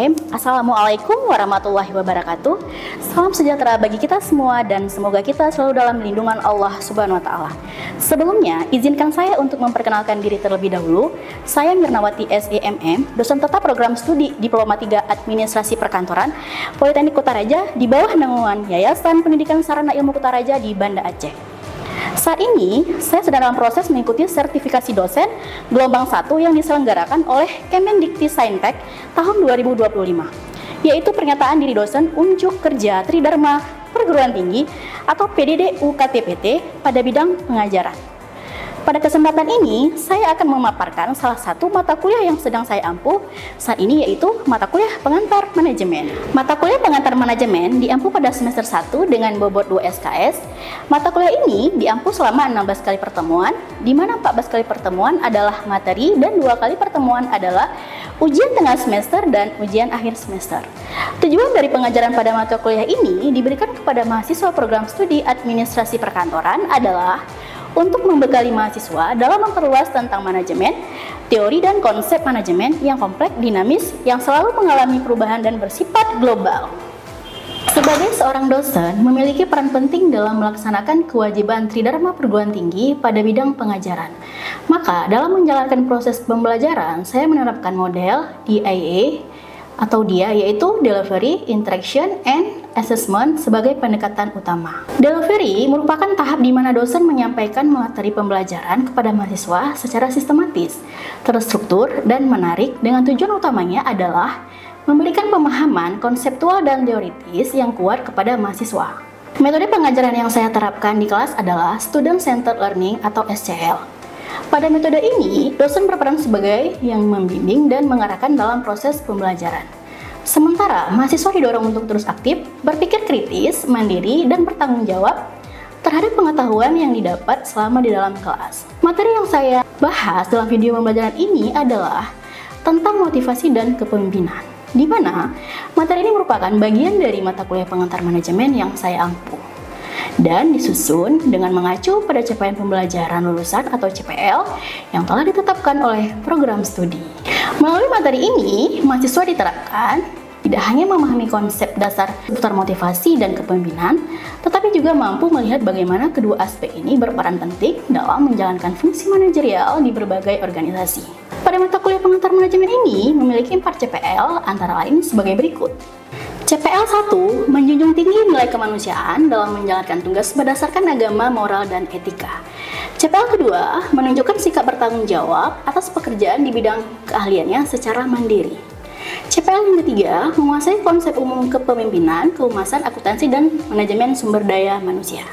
Bismillahirrahmanirrahim. Assalamualaikum warahmatullahi wabarakatuh. Salam sejahtera bagi kita semua dan semoga kita selalu dalam lindungan Allah Subhanahu wa taala. Sebelumnya, izinkan saya untuk memperkenalkan diri terlebih dahulu. Saya Mirnawati SEMM, dosen tetap program studi Diploma 3 Administrasi Perkantoran Politeknik Kutaraja di bawah naungan Yayasan Pendidikan Sarana Ilmu Kutaraja di Banda Aceh. Saat ini, saya sedang dalam proses mengikuti sertifikasi dosen gelombang 1 yang diselenggarakan oleh Kemendikti-Saintek tahun 2025, yaitu pernyataan diri dosen unjuk kerja Tridharma Perguruan Tinggi atau PDD UKTPT pada bidang pengajaran. Pada kesempatan ini, saya akan memaparkan salah satu mata kuliah yang sedang saya ampuh saat ini, yaitu mata kuliah pengantar manajemen. Mata kuliah pengantar manajemen diampuh pada semester 1 dengan bobot 2 SKS. Mata kuliah ini diampuh selama 16 kali pertemuan, di mana 14 kali pertemuan adalah materi dan 2 kali pertemuan adalah ujian tengah semester dan ujian akhir semester. Tujuan dari pengajaran pada mata kuliah ini diberikan kepada mahasiswa program studi administrasi perkantoran adalah untuk membekali mahasiswa dalam memperluas tentang manajemen, teori dan konsep manajemen yang kompleks, dinamis, yang selalu mengalami perubahan dan bersifat global. Sebagai seorang dosen, memiliki peran penting dalam melaksanakan kewajiban Tridharma Perguruan Tinggi pada bidang pengajaran. Maka, dalam menjalankan proses pembelajaran, saya menerapkan model DIA atau DIA, yaitu Delivery, Interaction, and Assessment sebagai pendekatan utama. Delivery merupakan tahap di mana dosen menyampaikan materi pembelajaran kepada mahasiswa secara sistematis, terstruktur, dan menarik dengan tujuan utamanya adalah memberikan pemahaman konseptual dan teoritis yang kuat kepada mahasiswa. Metode pengajaran yang saya terapkan di kelas adalah Student Centered Learning atau SCL. Pada metode ini, dosen berperan sebagai yang membimbing dan mengarahkan dalam proses pembelajaran. Sementara, mahasiswa didorong untuk terus aktif, berpikir kritis, mandiri, dan bertanggung jawab terhadap pengetahuan yang didapat selama di dalam kelas. Materi yang saya bahas dalam video pembelajaran ini adalah tentang motivasi dan kepemimpinan, di mana materi ini merupakan bagian dari mata kuliah pengantar manajemen yang saya ampuh dan disusun dengan mengacu pada capaian pembelajaran lulusan atau CPL yang telah ditetapkan oleh program studi. Melalui materi ini, mahasiswa diterapkan tidak hanya memahami konsep dasar seputar motivasi dan kepemimpinan, tetapi juga mampu melihat bagaimana kedua aspek ini berperan penting dalam menjalankan fungsi manajerial di berbagai organisasi. Pada mata kuliah pengantar manajemen ini memiliki 4 CPL antara lain sebagai berikut. CPL 1 menjunjung tinggi nilai kemanusiaan dalam menjalankan tugas berdasarkan agama, moral, dan etika. CPL kedua menunjukkan sikap bertanggung jawab atas pekerjaan di bidang keahliannya secara mandiri. CPL yang ketiga menguasai konsep umum kepemimpinan, kehumasan, akuntansi, dan manajemen sumber daya manusia.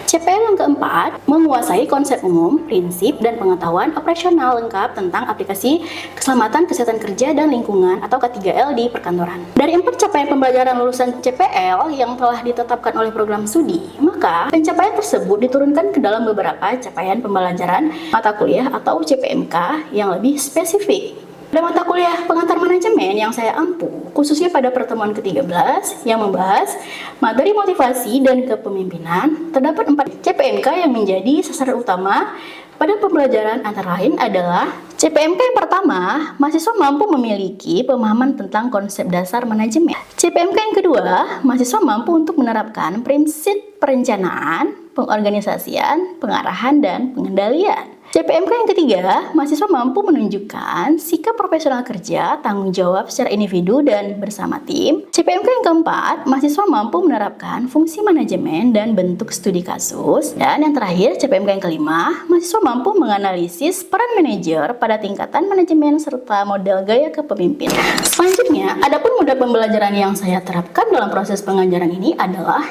CPL yang keempat menguasai konsep umum, prinsip, dan pengetahuan operasional lengkap tentang aplikasi keselamatan, kesehatan kerja, dan lingkungan atau K3L di perkantoran. Dari 4 capaian pembelajaran lulusan CPL yang telah ditetapkan oleh program studi, maka pencapaian tersebut diturunkan ke dalam beberapa capaian pembelajaran mata kuliah atau CPMK yang lebih spesifik. Pada mata kuliah pengantar manajemen yang saya ampuh, khususnya pada pertemuan ke-13 yang membahas materi motivasi dan kepemimpinan, terdapat 4 CPMK yang menjadi sasaran utama pada pembelajaran antara lain adalah CPMK yang pertama, mahasiswa mampu memiliki pemahaman tentang konsep dasar manajemen. CPMK yang kedua, mahasiswa mampu untuk menerapkan prinsip perencanaan, pengorganisasian, pengarahan, dan pengendalian. CPMK yang ketiga, mahasiswa mampu menunjukkan sikap profesional kerja, tanggung jawab secara individu dan bersama tim. CPMK yang keempat, mahasiswa mampu menerapkan fungsi manajemen dan bentuk studi kasus. Dan yang terakhir, CPMK yang kelima, mahasiswa mampu menganalisis peran manajer pada tingkatan manajemen serta model gaya kepemimpinan. Selanjutnya, adapun model pembelajaran yang saya terapkan dalam proses pengajaran ini adalah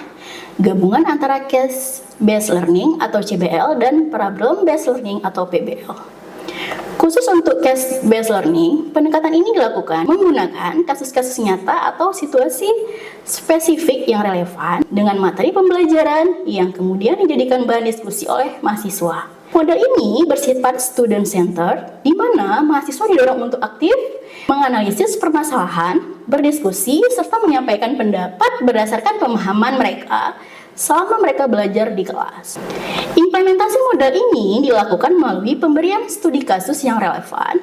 gabungan antara case based learning atau CBL dan problem based learning atau PBL. Khusus untuk case based learning, pendekatan ini dilakukan menggunakan kasus-kasus nyata atau situasi spesifik yang relevan dengan materi pembelajaran yang kemudian dijadikan bahan diskusi oleh mahasiswa. Model ini bersifat student center, di mana mahasiswa didorong untuk aktif menganalisis permasalahan, berdiskusi, serta menyampaikan pendapat berdasarkan pemahaman mereka selama mereka belajar di kelas. Implementasi model ini dilakukan melalui pemberian studi kasus yang relevan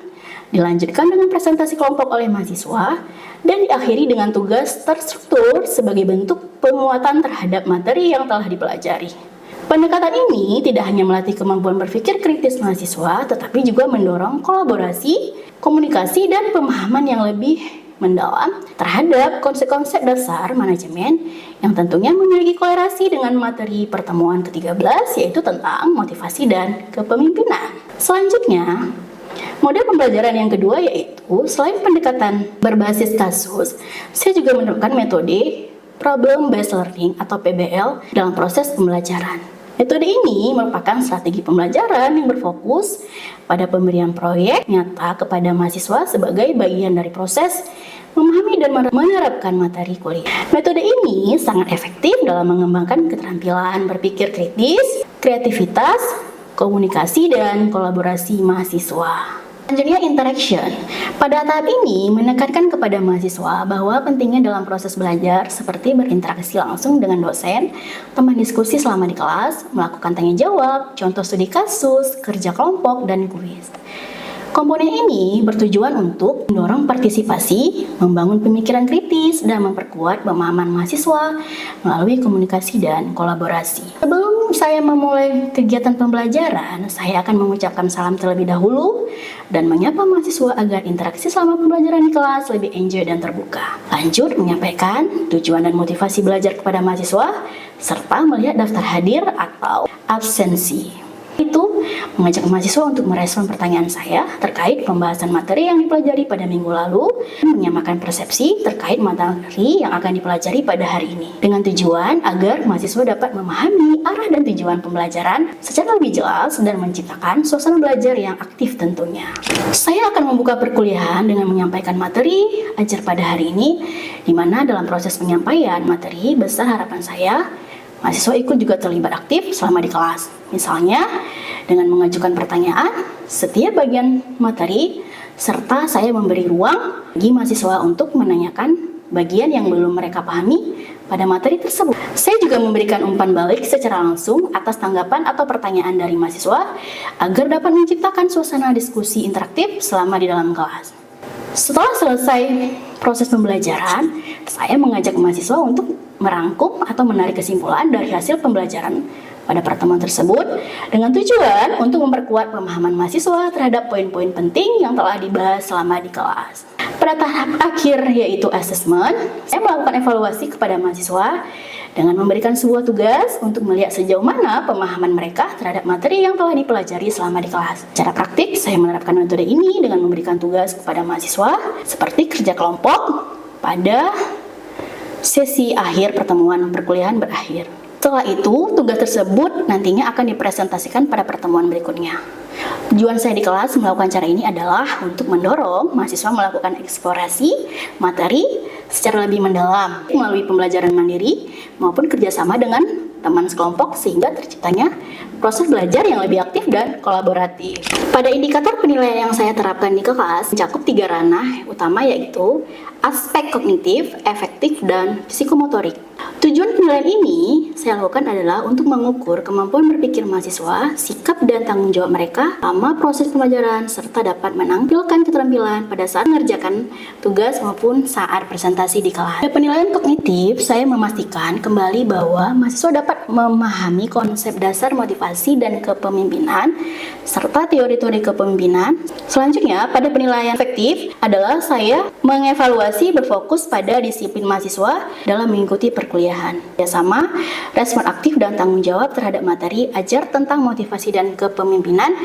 dilanjutkan dengan presentasi kelompok oleh mahasiswa, dan diakhiri dengan tugas terstruktur sebagai bentuk penguatan terhadap materi yang telah dipelajari. Pendekatan ini tidak hanya melatih kemampuan berpikir kritis mahasiswa, tetapi juga mendorong kolaborasi, komunikasi, dan pemahaman yang lebih mendalam terhadap konsep-konsep dasar manajemen yang tentunya memiliki kolerasi dengan materi pertemuan ke-13, yaitu tentang motivasi dan kepemimpinan. Selanjutnya, model pembelajaran yang kedua yaitu selain pendekatan berbasis kasus, saya juga menerapkan metode Problem Based Learning atau PBL dalam proses pembelajaran. Metode ini merupakan strategi pembelajaran yang berfokus pada pemberian proyek nyata kepada mahasiswa sebagai bagian dari proses memahami dan menerapkan materi kuliah. Metode ini sangat efektif dalam mengembangkan keterampilan berpikir kritis, kreativitas, komunikasi, dan kolaborasi mahasiswa. Selanjutnya, interaction. Pada tahap ini menekankan kepada mahasiswa bahwa pentingnya dalam proses belajar seperti berinteraksi langsung dengan dosen, teman diskusi selama di kelas, melakukan tanya jawab, contoh studi kasus, kerja kelompok, dan kuis. Komponen ini bertujuan untuk mendorong partisipasi, membangun pemikiran kritis, dan memperkuat pemahaman mahasiswa melalui komunikasi dan kolaborasi. Sebelum saya memulai kegiatan pembelajaran, saya akan mengucapkan salam terlebih dahulu dan menyapa mahasiswa agar interaksi selama pembelajaran di kelas lebih enjoy dan terbuka. Lanjut menyampaikan tujuan dan motivasi belajar kepada mahasiswa, serta melihat daftar hadir atau absensi. Itu mengajak mahasiswa untuk merespon pertanyaan saya terkait pembahasan materi yang dipelajari pada minggu lalu, dan menyamakan persepsi terkait materi yang akan dipelajari pada hari ini, dengan tujuan agar mahasiswa dapat memahami arah dan tujuan pembelajaran secara lebih jelas dan menciptakan suasana belajar yang aktif tentunya. Saya akan membuka perkuliahan dengan menyampaikan materi ajar pada hari ini, di mana dalam proses penyampaian materi besar harapan saya mahasiswa ikut juga terlibat aktif selama di kelas. Misalnya, dengan mengajukan pertanyaan setiap bagian materi, serta saya memberi ruang bagi mahasiswa untuk menanyakan bagian yang belum mereka pahami pada materi tersebut. Saya juga memberikan umpan balik secara langsung atas tanggapan atau pertanyaan dari mahasiswa agar dapat menciptakan suasana diskusi interaktif selama di dalam kelas. Setelah selesai proses pembelajaran, saya mengajak mahasiswa untuk merangkum atau menarik kesimpulan dari hasil pembelajaran pada pertemuan tersebut dengan tujuan untuk memperkuat pemahaman mahasiswa terhadap poin-poin penting yang telah dibahas selama di kelas. Pada tahap akhir yaitu assessment, saya melakukan evaluasi kepada mahasiswa dengan memberikan sebuah tugas untuk melihat sejauh mana pemahaman mereka terhadap materi yang telah dipelajari selama di kelas. Secara praktik, saya menerapkan metode ini dengan memberikan tugas kepada mahasiswa seperti kerja kelompok pada sesi akhir pertemuan perkuliahan berakhir. Setelah itu, tugas tersebut nantinya akan dipresentasikan pada pertemuan berikutnya. Tujuan saya di kelas melakukan cara ini adalah untuk mendorong mahasiswa melakukan eksplorasi materi secara lebih mendalam melalui pembelajaran mandiri maupun kerjasama dengan teman sekelompok sehingga terciptanya proses belajar yang lebih aktif dan kolaboratif. Pada indikator penilaian yang saya terapkan di kelas mencakup 3 ranah utama yaitu aspek kognitif, efektif, dan psikomotorik. Tujuan penilaian ini saya lakukan adalah untuk mengukur kemampuan berpikir mahasiswa, sikap dan tanggung jawab mereka selama proses pembelajaran, serta dapat menampilkan keterampilan pada saat mengerjakan tugas maupun saat presentasi di kelas. Pada penilaian kognitif, saya memastikan kembali bahwa mahasiswa dapat memahami konsep dasar motivasi dan kepemimpinan, serta teori-teori kepemimpinan. Selanjutnya, pada penilaian efektif adalah saya mengevaluasi berfokus pada disiplin mahasiswa dalam mengikuti perkuliahan, kerjasama, respon aktif dan tanggung jawab terhadap materi ajar tentang motivasi dan kepemimpinan.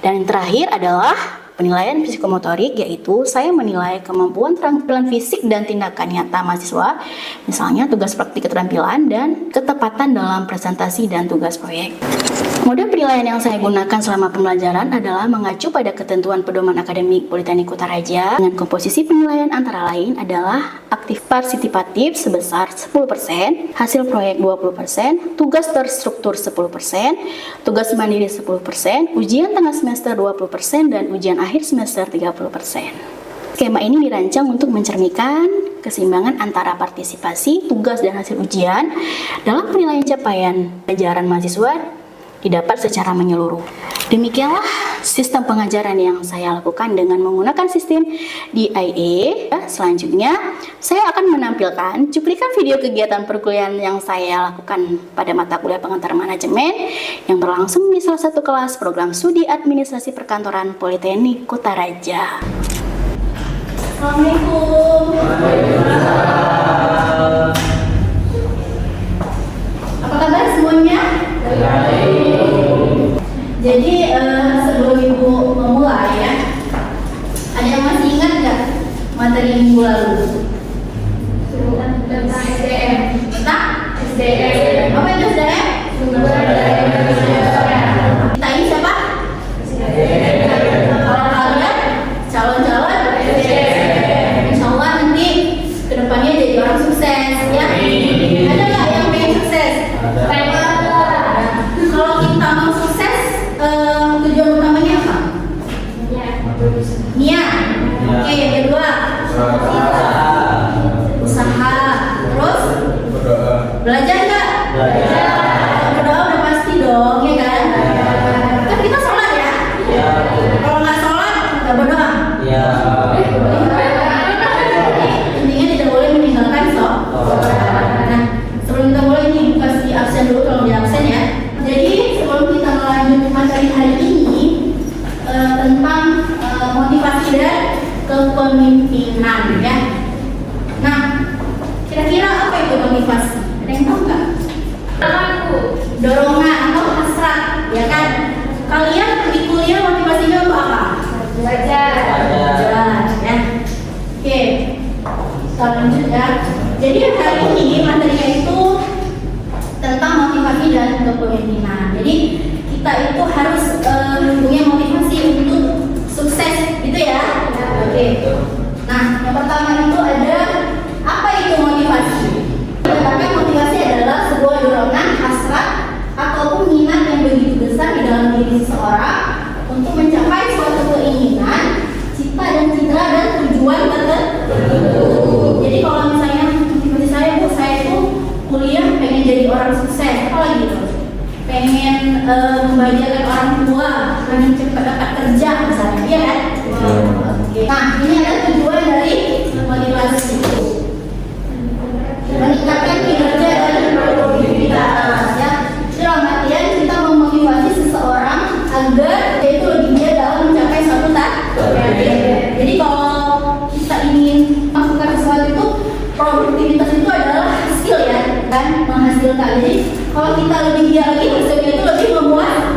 Dan yang terakhir adalah penilaian psikomotorik, yaitu saya menilai kemampuan keterampilan fisik dan tindakan nyata mahasiswa, misalnya tugas praktik keterampilan dan ketepatan dalam presentasi dan tugas proyek. Model penilaian yang saya gunakan selama pembelajaran adalah mengacu pada ketentuan pedoman akademik Politeknik Kutaraja dengan komposisi penilaian antara lain adalah aktif partisipatif sebesar 10%, hasil proyek 20%, tugas terstruktur 10%, tugas mandiri 10%, ujian tengah semester 20%, dan ujian akhir semester 30%. Skema ini dirancang untuk mencerminkan keseimbangan antara partisipasi, tugas, dan hasil ujian dalam penilaian capaian pelajaran mahasiswa didapat secara menyeluruh. Demikianlah sistem pengajaran yang saya lakukan dengan menggunakan sistem DIA. Selanjutnya, saya akan menampilkan cuplikan video kegiatan perkuliahan yang saya lakukan pada mata kuliah pengantar manajemen yang berlangsung di salah satu kelas program studi administrasi perkantoran Politeknik Kutaraja. Assalamualaikum. Apa kabar semuanya? Jadi sebelum Ibu memulai ya, ada yang masih ingat nggak materi minggu lalu? Tentang SDM. Tentang SDM. Apa itu SDM? Sumber daya manusia. Kita ini siapa? Kalau kalian calon-calon SDM. Insya Allah nanti kedepannya jadi orang sukses ya. Ada nggak yang pengen sukses? Kalau kita mau sukses, tujuan utamanya apa? Niat. Oke, yang kedua usaha. Terus belajar nggak? Berdoa udah pasti dong, ya kan? Kan kita sholat ya? Kalau nggak sholat, nggak berdoa. Intinya tidak boleh meninggalkan sholat. Nah, sebelum kita mulai nih, kasih absen dulu kalau di absen ya. Jadi sebelum kita melanjutkan materi hari ini tentang motivasi dan kepemimpinan ya. Nah, kira-kira apa itu motivasi? Ada yang tahu nggak? Dorongan atau hasrat, ya kan? Kalian di kuliah motivasinya untuk apa? Belajar, ya. Oke, kita lanjut ya. Jadi hari ini materinya itu tentang motivasi dan kepemimpinan. Jadi kita itu harus punya motivasi untuk sukses, gitu ya. Oke. Nah, yang pertama itu ada apa itu motivasi? Karena motivasi adalah sebuah dorongan, hasrat ataupun minat yang begitu besar di dalam diri seseorang untuk mencapai suatu keinginan, cita dan citra dan tujuan tertentu. Jadi kalau misalnya motivasi saya, Bu, saya itu kuliah pengen jadi orang sukses, apa lagi tuh? Pengen membahagiakan orang tua, pengen cepat dapat kerja misalnya, iya kan? Nah, ini adalah tujuan dari motivasi itu. Meningkatkan kinerja dan produktivitas ya. Dalam artian kita memotivasi seseorang agar dia itu lebih giat dalam mencapai suatu target. Jadi kalau kita ingin melakukan sesuatu itu, produktivitas itu adalah hasil ya, kan, menghasilkan. Jadi kalau kita lebih giat lagi, hasilnya itu lebih memuaskan.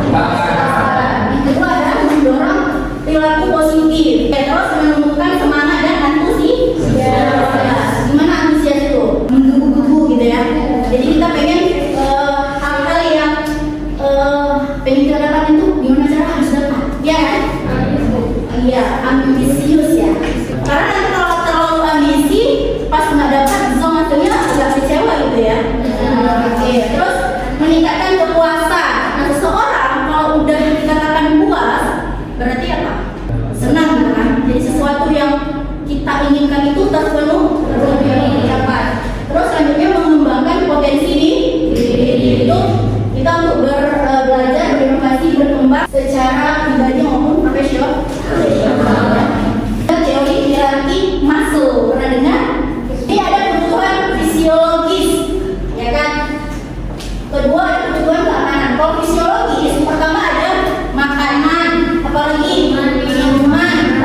Yang kedua adalah mendorong perilaku positif, terus menumbuhkan semangat dan antusias. Gimana antusias itu? Menggebu-gebu gitu ya. Jadi kita pengen hal-hal yang pengen kita dapat itu gimana cara harus dapat, ya kan? Iya, ambisius ya. Karena nanti kalau terlalu ambisi, pas nggak dapat, zong hasilnya agak kecewa gitu ya. Oke, terus meningkatkan kepuasan. Nah, seseorang kalau udah dikatakan puas, berarti apa? Senang kan? Jadi sesuatu yang kita inginkan itu terpenuhi, dicapai. Terus selanjutnya mengembangkan potensi diri. Itu kita untuk belajar, berinovasi, berkembang secara pribadi maupun profesional. Teori hierarki Maslow, pernah dengar? Ini ada kebutuhan fisiologis, ya kan? Kedua ada kebutuhan keamanan. Kalau fisiologis, pertama ada makanan, apalagi minuman,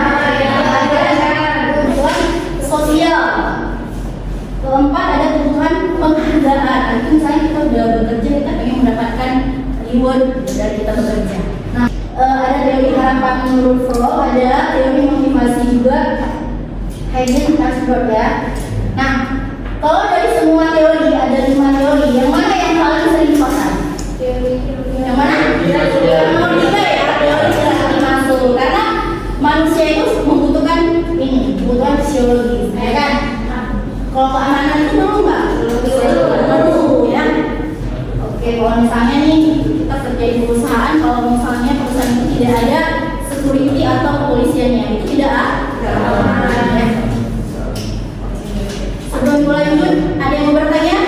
kebutuhan sosial. Keempat ada kebutuhan penghargaan. Itu misalnya kita udah bekerja, kita pengen mendapatkan reward dari kita bekerja. Nah, ada teori harapan menurut Flow, ada teori motivasi juga, Hayden Ashford ya. Nah, kalau dari semua teori ada 5 teori, yang mana yang paling sering dipakai? Yang mana? Yang nomor 3 ya, teori hierarki Maslow. Karena manusia itu membutuhkan ini, kebutuhan fisiologis, ya kan? Kalau keamanan itu perlu nggak? Perlu ya. Oke, kalau misalnya nih kita kerja di perusahaan, kalau misalnya perusahaan itu tidak ada security atau kepolisiannya, itu tidak aman ya. Sebelum lanjut, ada yang mau bertanya?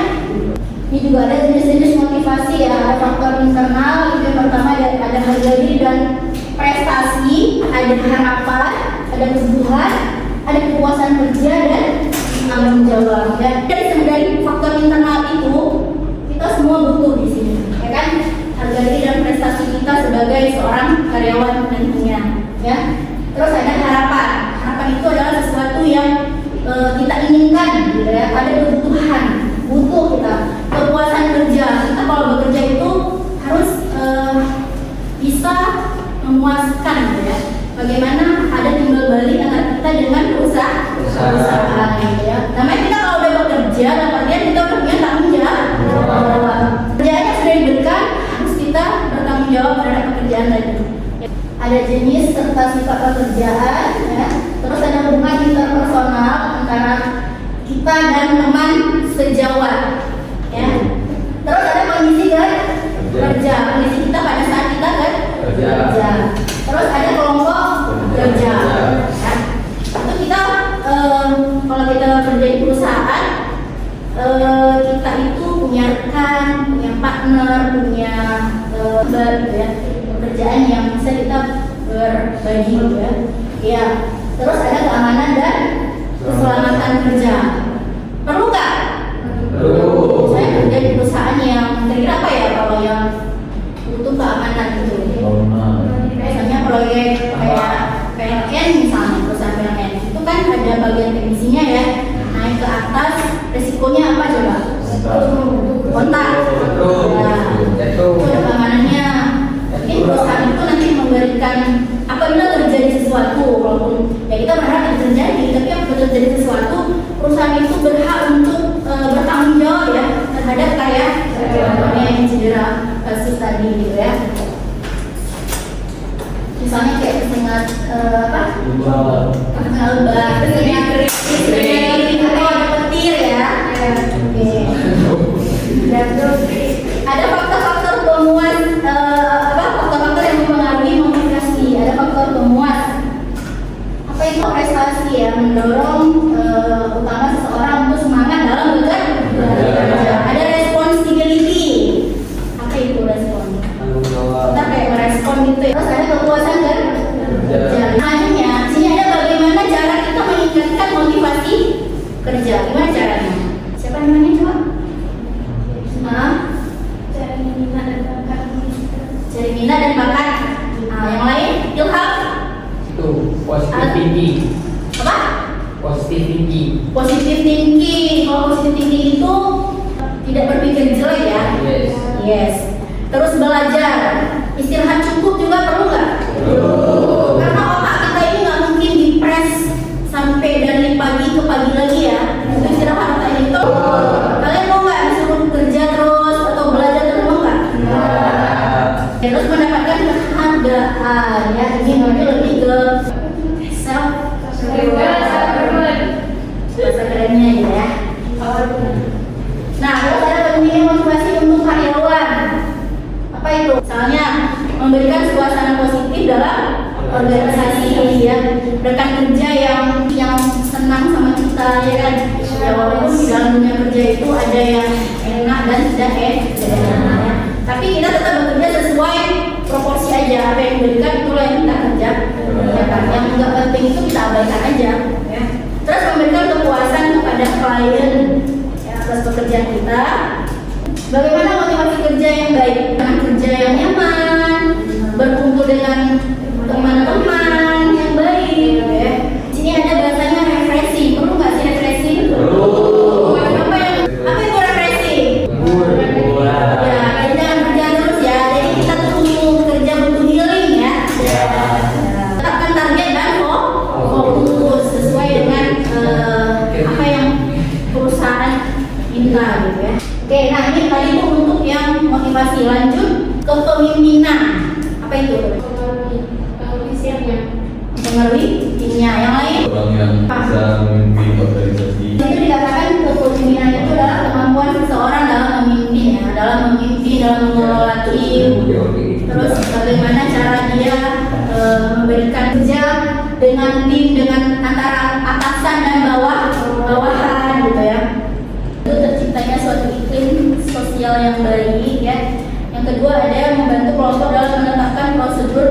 Ini juga ada jenis-jenis motivasi ya, ada faktor internal, itu yang pertama ada harga diri dan ada harapan, ada kebutuhan, ada kepuasan kerja dan tanggung jawab. Dan dari faktor internal itu kita semua butuh di sini, ya kan? Harga diri dan prestasi kita sebagai seorang karyawan nantinya, ya. Terus ada harapan. Harapan itu adalah sesuatu yang kita inginkan, gitu ya. Ada kebutuhan, butuh kita. Kepuasan kerja. Kita kalau bekerja itu harus bisa memuaskan, gitu ya. Bagaimana ada timbal balik antara kita dengan perusahaan, gitu ya. Namanya kita kalau udah bekerja, artinya kita punya tanggung jawab. Kerjaannya sudah diberikan, harus kita bertanggung jawab terhadap pekerjaan tadi. Ada jenis serta sifat pekerjaan, ya. Terus ada hubungan interpersonal antara kita dan teman sejawat, ya. Terus ada kondisi kerja, kondisi kita pada saat kita kerja. Terus ada kelompok kerja, ya. Itu kita kalau kita kerja di perusahaan, kita itu punya rekan, punya partner, punya gitu ya, pekerjaan yang bisa kita berbagi, gitu ya. Ya. Terus ada keamanan dan keselamatan kerja. Perlu nggak? Perlu. Saya kerja di perusahaan yang kira-kira apa ya kalau yang butuh keamanan gitu. Misalnya proyek kayak PLN misalnya, perusahaan PLN itu kan ada bagian teknisinya ya. Naik ke atas, resikonya apa coba? Kontak. Ya. Itu ada keamanannya. Mungkin perusahaan itu nanti memberikan apabila terjadi sesuatu, walaupun ya kita berharap tidak terjadi, tapi apabila terjadi sesuatu, perusahaan itu berhak untuk bertanggung jawab ya terhadap karyawannya yang cedera kasus tadi, gitu ya. Misalnya kayak kesengat lebah, kesengat kering, atau ada petir ya. Oke. Dan terus ada faktor-faktor pemuas, faktor-faktor yang mempengaruhi motivasi. Ada faktor pemuas. Apa itu prestasi ya? Mendorong utama seseorang untuk semangat dalam bekerja. Ada responsibility. Apa itu respon? Kita kayak merespon gitu ya. Terus ada kepuasan kerja. Selanjutnya, sini ada bagaimana cara kita meningkatkan motivasi kerja. Gimana caranya? Siapa namanya coba? Cari minat dan bakat. Cari minat dan bakat. Yang lain, Ilham? Itu positive thinking. Apa? Positive thinking. Positive thinking. Kalau positive thinking itu tidak berpikir jelek ya. Yes. Terus belajar. Istirahat cukup juga perlu nggak? Perlu. Karena otak kita ini nggak mungkin dipres sampai dari pagi ke pagi lagi ya. Itu istirahat otak itu. Kalian mau nggak disuruh kerja terus atau belajar terus, mau nggak? Terus mendapatkan penghargaan ya. Ini namanya lebih ke self reward. Bahasa kerennya ya. Nah, terus ada pentingnya motivasi untuk karyawan. Apa itu? Misalnya memberikan suasana positif dalam organisasi ya. Rekan kerja yang senang sama kita ya kan. Ya walaupun di dalam dunia kerja itu ada yang enak dan tidak enak ya. Tapi kita tetap bekerja sesuai proporsi aja. Apa yang diberikan itulah yang kita kerja. Ya kan? Yang enggak penting itu kita abaikan aja ya. Terus memberikan kepuasan kepada klien ya, atas pekerjaan kita. Bagaimana motivasi kerja yang baik? Dengan kerja yang nyaman, berkumpul dengan teman-teman yang baik, gitu ya. Di sini ada bahasanya refreshing. Perlu nggak sih refreshing? Perlu. Apa itu refreshing? Ya, kita jangan kerja terus ya. Jadi kita tuh kerja butuh healing ya. Tetapkan target dan fokus sesuai dengan apa yang perusahaan minta, gitu ya. Oke, nah ini tadi itu untuk yang motivasi. Lanjut ke kepemimpinan. Apa itu? Mengerti timnya. Yang lain? Orang yang bisa memimpin organisasi. Jadi dikatakan kepemimpinan itu adalah kemampuan seseorang dalam memimpin ya, dalam memimpin, dalam mengelola tim. Terus bagaimana cara dia memberikan kerja dengan tim, dengan antara atasan dan bawahan gitu ya. Itu terciptanya suatu iklim sosial yang baik ya. Yang kedua ada membantu kelompok dalam menetapkan prosedur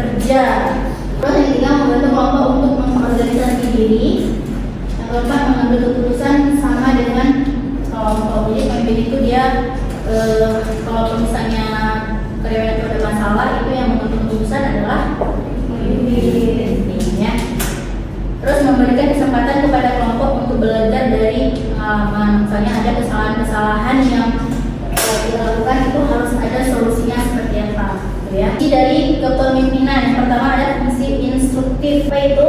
kerja. Terus yang ketiga, membantu kelompok untuk mengorganisasi diri. Yang keempat, mengambil keputusan sama dengan kelompok. Jadi pemimpin itu dia kalau misalnya karyawan itu ada masalah, itu yang mengambil keputusan adalah pemimpin, ya. Terus memberikan kesempatan kepada kelompok untuk belajar dari pengalaman. Misalnya ada kesalahan-kesalahan yang dilakukan, itu harus ada solusinya seperti apa, gitu ya. Jadi dari kepemimpinan yang pertama ada fungsi instruktif, itu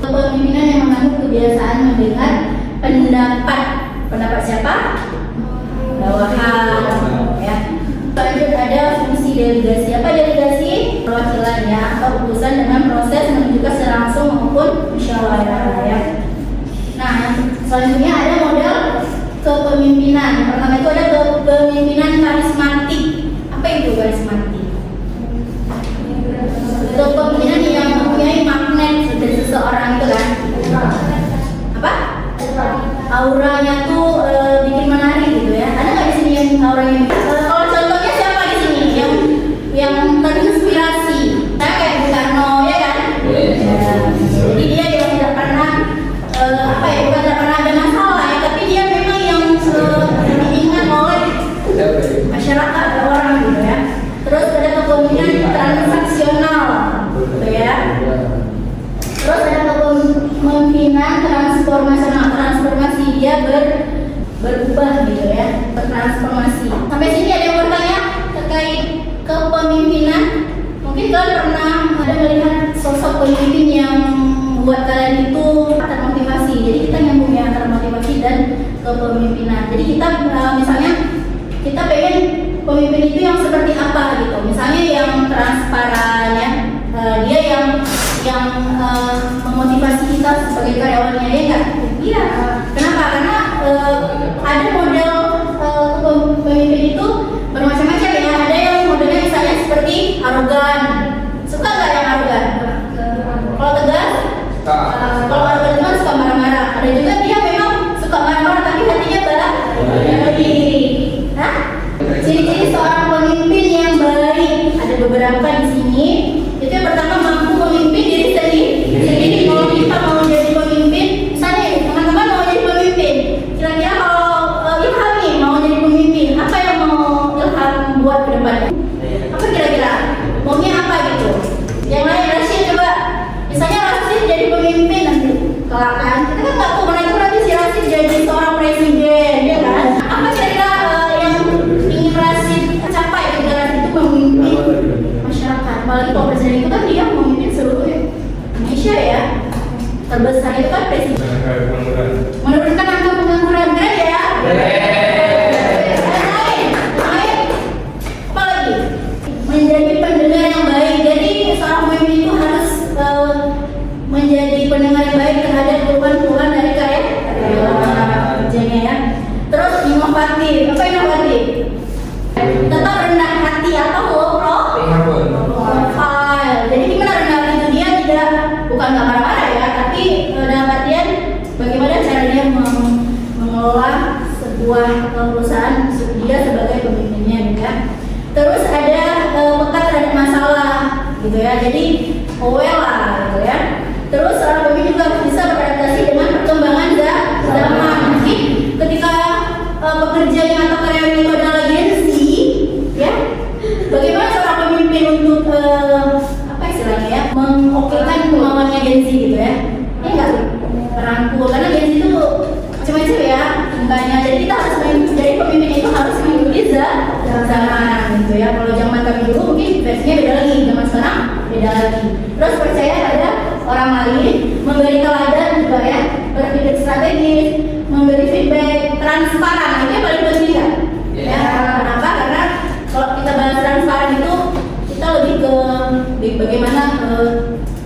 kepemimpinan yang mengandung kebiasaan mendengar pendapat siapa? Bawahan, ya. Lanjut ada fungsi delegasi. Apa delegasi? Perwakilan, ya, atau utusan dengan proses menunjukkan secara langsung maupun musyawarah, ya. Nah, selanjutnya ada model kepemimpinan. Yang pertama itu ada kepemimpinan karismatik. Apa itu karismatik? Kepemimpinan yang mempunyai magnet dari seseorang itu kan? Apa? Auranya tuh bikin menarik gitu ya. Ada nggak di sini yang auranya? Kalau contohnya siapa di sini yang terinspirasi? Saya kayak Bung Karno, ya kan? Ya. Jadi dia yang tidak pernah bukan tidak pernah ada masalah ya, tapi dia memang yang diingat oleh masyarakat atau orang gitu ya. Terus ada kepemimpinan transaksional, gitu ya. Terus ada kepemimpinan transformasi, dia berubah gitu ya, bertransformasi. Sampai sini ada yang bertanya terkait kepemimpinan? Mungkin kalian pernah ada melihat sosok pemimpin yang buat kalian itu termotivasi. Jadi kita nyambung ya antara motivasi dan kepemimpinan. Jadi kita misalnya kita pengen pemimpin itu yang seperti apa gitu. Misalnya yang transparan ya, dia yang memotivasi kita sebagai karyawannya, ya enggak? Iya. Kenapa? Karena ada model pemimpin itu bermacam-macam ya. Ada yang modelnya misalnya seperti arogan. Suka nggak yang arogan? Kalau tegas? Kalau arogan itu suka marah-marah. Ada juga dia memang suka marah-marah tapi hatinya baik. Hah? Ciri-ciri seorang pemimpin yang baik ada beberapa di sini. Itu yang pertama, mampu memimpin diri sendiri. Kalau kita mau jadi pemimpin, misalnya teman-teman mau jadi pemimpin, kira-kira kalau Ilham nih mau jadi pemimpin, apa yang mau Ilham buat ke depannya? Apa kira-kira? Maunya apa gitu? Yang lain Rashid coba. Misalnya Rashid jadi pemimpin nanti, kelak kan? Kita kan nggak tahu mana itu nanti si Rashid jadi seorang presiden, ya kan? Apa kira-kira yang ingin Rashid capai ketika Rashid itu memimpin masyarakat? Apalagi kalau presiden itu kan dia memimpin seluruh Indonesia ya. Terbesar itu kan presiden. Menurunkan angka pengangguran, keren ya? Apa lagi? Menjadi pendengar yang baik. Jadi seorang pemimpin itu harus menjadi pendengar yang baik terhadap keluhan-keluhan dari karyawan kerjanya ya. Terus inovatif. Apa inovatif? Tetap rendah hati atau low profile. Jadi gimana rendah hati itu? Dia tidak, bukan nggak marah-marah ya, tapi dalam artian bagaimana cara dia mengelola sebuah perusahaan dia sebagai pemimpinnya gitu ya. Terus ada peka terhadap masalah gitu ya, jadi aware lah gitu ya. Terus seorang pemimpin juga bisa beradaptasi dengan perkembangan zaman. Jadi ketika pekerjanya atau karyawan itu adalah Gen Z ya, bagaimana seorang pemimpin untuk apa istilahnya ya, mengokekan kemauannya Gen Z gitu ya. Ini enggak merangkul, karena Gen Z itu macam-macam ya tingkahnya. Jadi kita harus jadi pemimpin itu harus mengikuti zaman gitu ya. Kalau zaman kami dulu mungkin versinya beda lagi, zaman sekarang beda lagi. Terus percaya pada orang lain, memberi teladan juga ya, berpikir strategis, memberi feedback, transparan, itu yang paling penting kan? Ya, kenapa? Karena kalau kita bahas transparan itu kita lebih ke bagaimana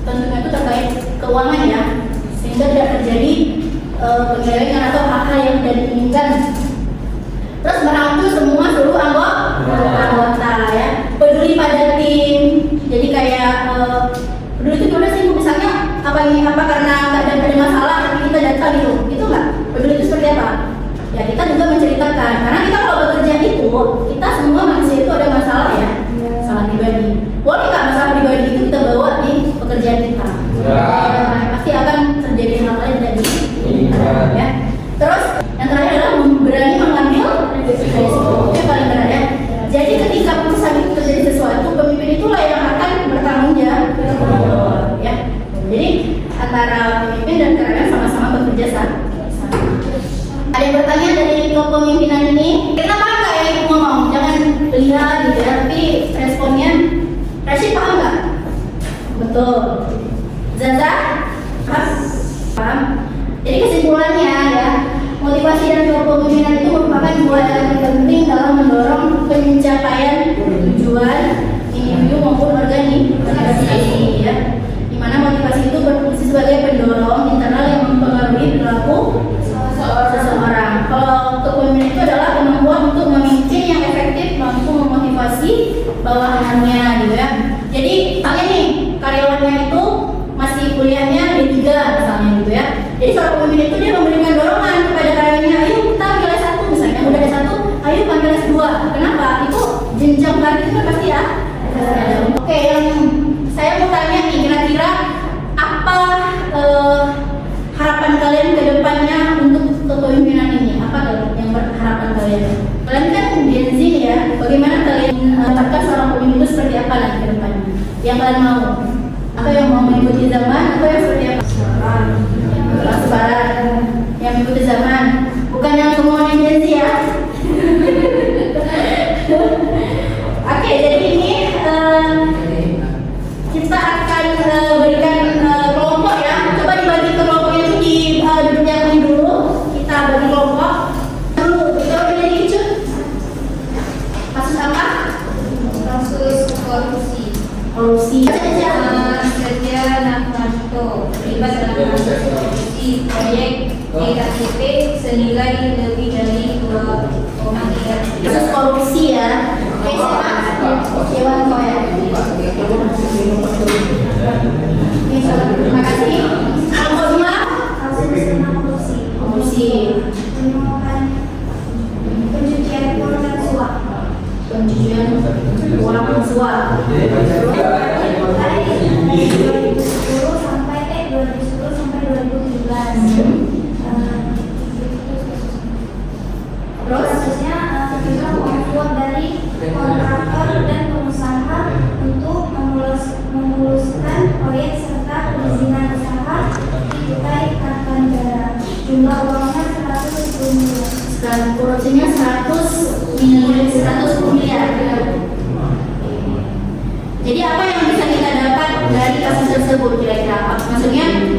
tentunya itu terkait keuangan ya, sehingga tidak terjadi penyelewengan atau hal-hal yang tidak diinginkan. Terus merangkul semua seluruh anggota ya, peduli pada tim. Jadi kayak peduli itu gimana sih? Misalnya apa karena nggak ada masalah tapi kita datang gitu, itu nggak? Peduli itu seperti apa? Ya kita juga menceritakan, karena kita kalau bekerja itu kita semua manusia itu ada masalah ya, masalah pribadi. Boleh nggak masalah pribadi itu kita bawa di pekerjaan kita? pencapaian tujuan individu maupun organisasi ya. Di mana motivasi itu berfungsi sebagai pendorong internal yang mempengaruhi perilaku seseorang. Kalau kepemimpinan itu adalah kemampuan untuk memimpin yang efektif, mampu memotivasi bawahannya gitu ya. Jadi misalnya nih karyawannya itu masih kuliahnya D3 misalnya gitu ya. Jadi seorang pemimpin itu dia memberikan dorongan kepada karyawannya, ayo kita ambil S1 misalnya, udah S1, ayo ambil S2. Kenapa? Itu jenjang karir itu kan pasti ya. Oke, yang saya mau tanya nih, kira-kira apa harapan kalian ke depannya untuk kepemimpinan ini? Apa yang harapan kalian? Kalian kan Gen Z ya, bagaimana kalian mendapatkan seorang pemimpin itu seperti apa nanti ke depannya? Yang kalian mau? Atau yang mau mengikuti zaman? Atau yang seperti apa? Transparan, yang mengikuti zaman, bukan yang semuanya Gen Z ya. Oke, jadi ini kita akan berikan kelompok ya. Coba dibagi ke kelompok itu di duduk yang ini dulu. Kita bagi kelompok. Dulu kita udah dicut. Kasus apa? Kasus korupsi. Korupsi. Setia Novanto terlibat dalam kasus korupsi proyek EKTP senilai lebih dari 2,3 Kasus korupsi ya. Oke, Dewan Koya. Terima kasih. Kelompoknya kasus korupsi. korupsi. Pencucian uang dan suap. Pencucian uang dan suap. Dari 2010 sampai 2017. Terus Kasusnya juga uang suap dari kontraktor dan pengusaha untuk memuluskan proyek serta perizinan usaha di Kartan Negara. Jumlah uangnya 110 miliar. dan korupsinya 110 miliar. Jadi apa yang bisa kita dapat dari kasus tersebut kira-kira? Maksudnya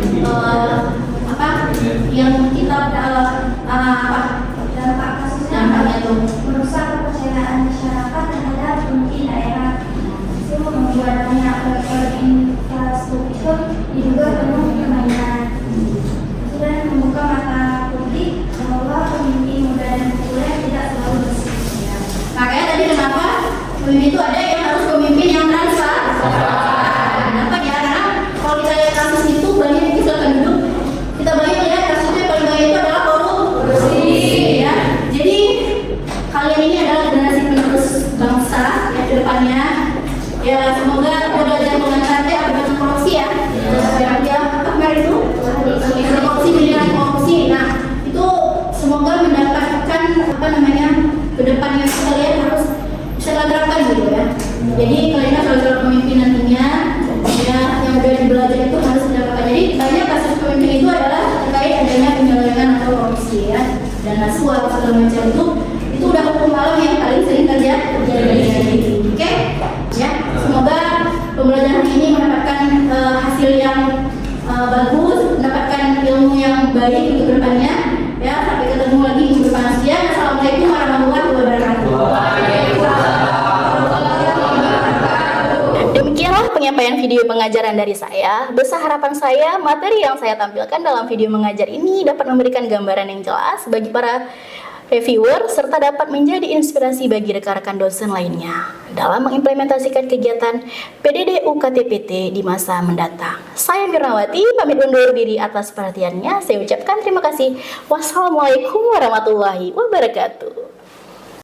apa yang kita apa Dampak kasusnya dampaknya tuh? merusak kepercayaan masyarakat terhadap pemimpin daerah. Itu membuat banyak proyek infrastruktur diduga penuh permainan. Dan membuka mata publik bahwa pemimpin muda dan populer tidak selalu bersih. Makanya tadi kenapa pemimpin itu ada yang harus pemimpin yang transparan. Kenapa ya? Karena kalau kita lihat kasus itu banyak itu silakan duduk. Kita banyak lihat kasusnya yang paling banyak itu adalah korupsi ya. Jadi kalian ini adalah generasi penerus bangsa ya ke depannya. Ya semoga kita belajar mengenai akibat korupsi ya. Ya apa kemarin itu? Korupsi miliaran korupsi. Nah itu semoga mendapatkan apa namanya ke depannya kalian harus bisa terapkan gitu ya. Jadi kalian sebagai pemimpin nantinya ya yang udah belajar itu harus mendapatkan. Jadi banyak kasus pemimpin itu adalah terkait adanya penyelewengan atau korupsi ya, dana suap segala macam itu udah hukum alam yang paling sering terjadi. Oke? Ya, semoga pembelajaran ini mendapatkan hasil yang bagus, mendapatkan ilmu yang baik untuk kedepannya. Ya, sampai ketemu lagi minggu depan. Assalamualaikum warahmatullahi wabarakatuh. Demikianlah penyampaian video pengajaran dari saya. Besar harapan saya, materi yang saya tampilkan dalam video mengajar ini dapat memberikan gambaran yang jelas bagi para reviewer serta dapat menjadi inspirasi bagi rekan-rekan dosen lainnya dalam mengimplementasikan kegiatan PDD UKT-PT di masa mendatang. Saya Mirnawati, pamit undur diri atas perhatiannya. Saya ucapkan terima kasih. Wassalamualaikum warahmatullahi wabarakatuh.